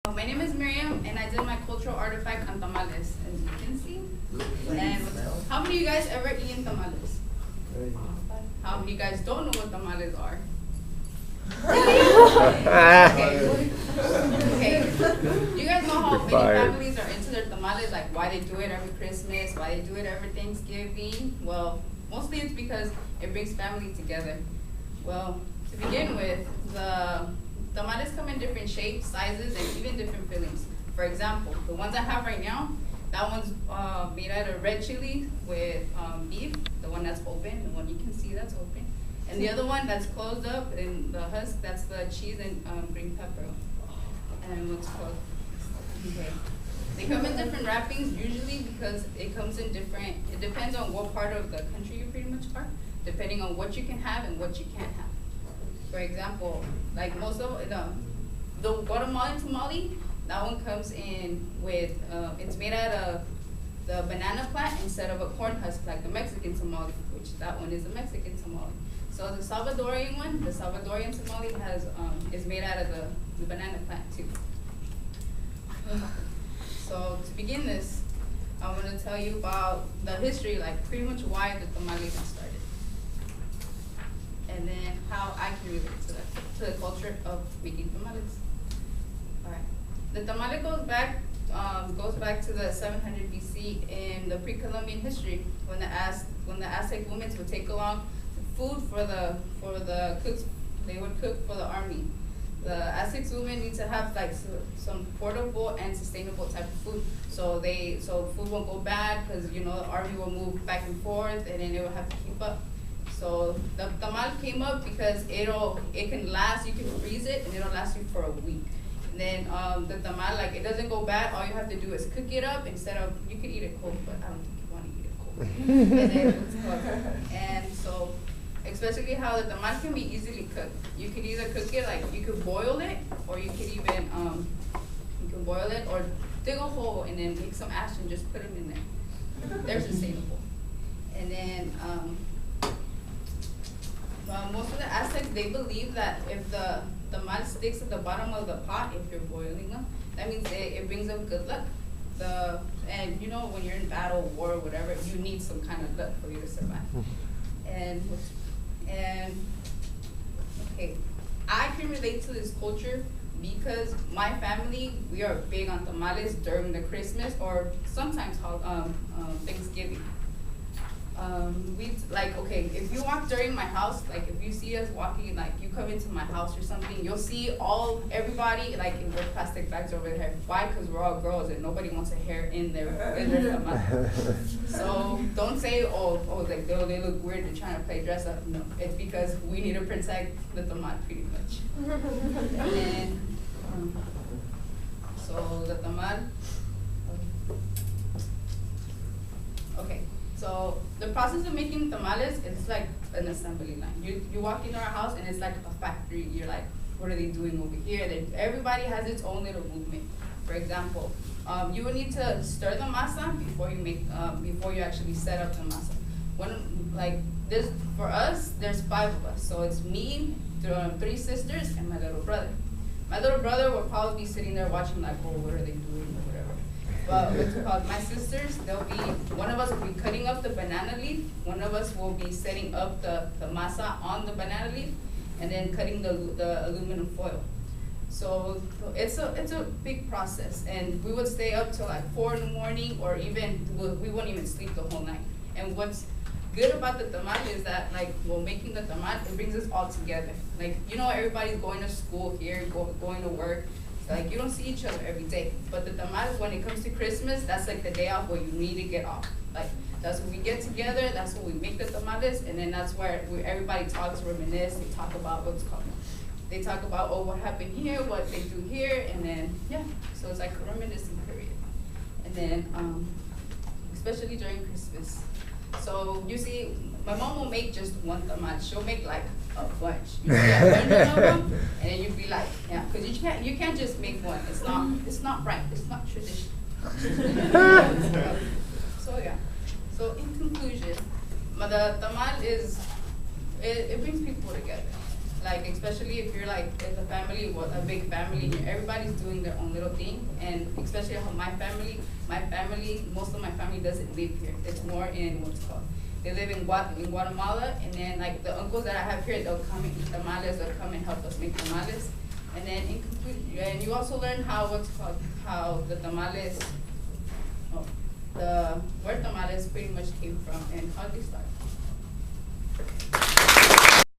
My name is Miriam, and I did my cultural artifact on tamales, as you can see. And how many of you guys ever eaten tamales? How many of you guys don't know what tamales are? Okay. You guys know how many families are into their tamales, like why they do it every Christmas, why they do it every Thanksgiving? Well, mostly it's because it brings family together. Well, to begin with, the tamales come in different shapes, sizes, and even different fillings. For example, the ones I have right now, that one's made out of red chili with beef, the one that's open, the one you can see that's open. And the other one that's closed up in the husk, that's the cheese and green pepper. And what's called, okay. They come in different wrappings usually because it comes in different, it depends on what part of the country you pretty much are, depending on what you can have and what you can't have. For example, like most of the Guatemalan tamale, that one comes in with, it's made out of the banana plant instead of a corn husk like the Mexican tamale, which that one is a Mexican tamale. So the Salvadorian one, the Salvadorian tamale has, is made out of the banana plant too. So to begin this, I want to tell you about the history, like pretty much why the tamale got started. And then how I can relate to the culture of making tamales. All right, the tamale goes back to the 700 BC in the pre-Columbian history when the Aztec women would take along food for the cooks. They would cook for the army. The Aztec women need to have like some portable and sustainable type of food. So food won't go bad because the army will move back and forth and then they will have to keep up. So the tamal came up because it can last. You can freeze it and it'll last you for a week. And then the tamal, like it doesn't go bad. All you have to do is cook it up instead of, you can eat it cold, but I don't think you want to eat it cold. And then it's cooked. And so especially how the tamal can be easily cooked. You could either cook it like you could boil it, or you could even boil it or dig a hole and then make some ash and just put them in there. They're sustainable. And then most of the Aztecs, they believe that if the tamal sticks at the bottom of the pot, if you're boiling them, that means it brings them good luck. And when you're in battle, war, or whatever, you need some kind of luck for you to survive. And okay, I can relate to this culture because my family, we are big on tamales during the Christmas or sometimes Thanksgiving. If you walk during my house, like if you see us walking, like you come into my house or something, you'll see everybody like in their plastic bags over their hair. Why? Because we're all girls and nobody wants a hair in their tamal. So don't say, like they look weird, they're trying to play dress up. No, it's because we need to protect the tamal pretty much. And then, so the tamal, okay. So the process of making tamales is like an assembly line. You walk into our house and it's like a factory. You're like, what are they doing over here? Everybody has its own little movement. For example, you will need to stir the masa before you actually set up the masa. For us, there's 5 of us. So it's me, 3 sisters, and my little brother. My little brother will probably be sitting there watching like, what are they doing or whatever. But my sisters, one of us will be cutting up the banana leaf, one of us will be setting up the masa on the banana leaf, and then cutting the aluminum foil. So it's a big process, and we would stay up till like 4 in the morning, or even we wouldn't even sleep the whole night. And what's good about the tamal is that making the tamal, it brings us all together. Like everybody's going to school here, going to work. Like you don't see each other every day, but the tamales, when it comes to Christmas, that's like the day off where you need to get off. Like that's when we get together, that's when we make the tamales, and then that's where everybody talks, reminisce, they talk about what's coming. They talk about what happened here, what they do here, and then so it's like a reminiscing period. And then especially during Christmas. So you see, my mom will make just one tamal. She'll make like a bunch. You get 100 of them, and then you'd be like, because you can't just make one. It's not right. It's not traditional. So in conclusion, the tamal it brings people together. like especially if you're like in a family, a big family, and everybody's doing their own little thing, and especially how my family, most of my family doesn't live here. It's more in what's called. They live in Guatemala, and then like the uncles that I have here, they'll come and eat tamales, they'll come and help us make tamales, and then and you also learn how how the tamales, where tamales pretty much came from and how they start.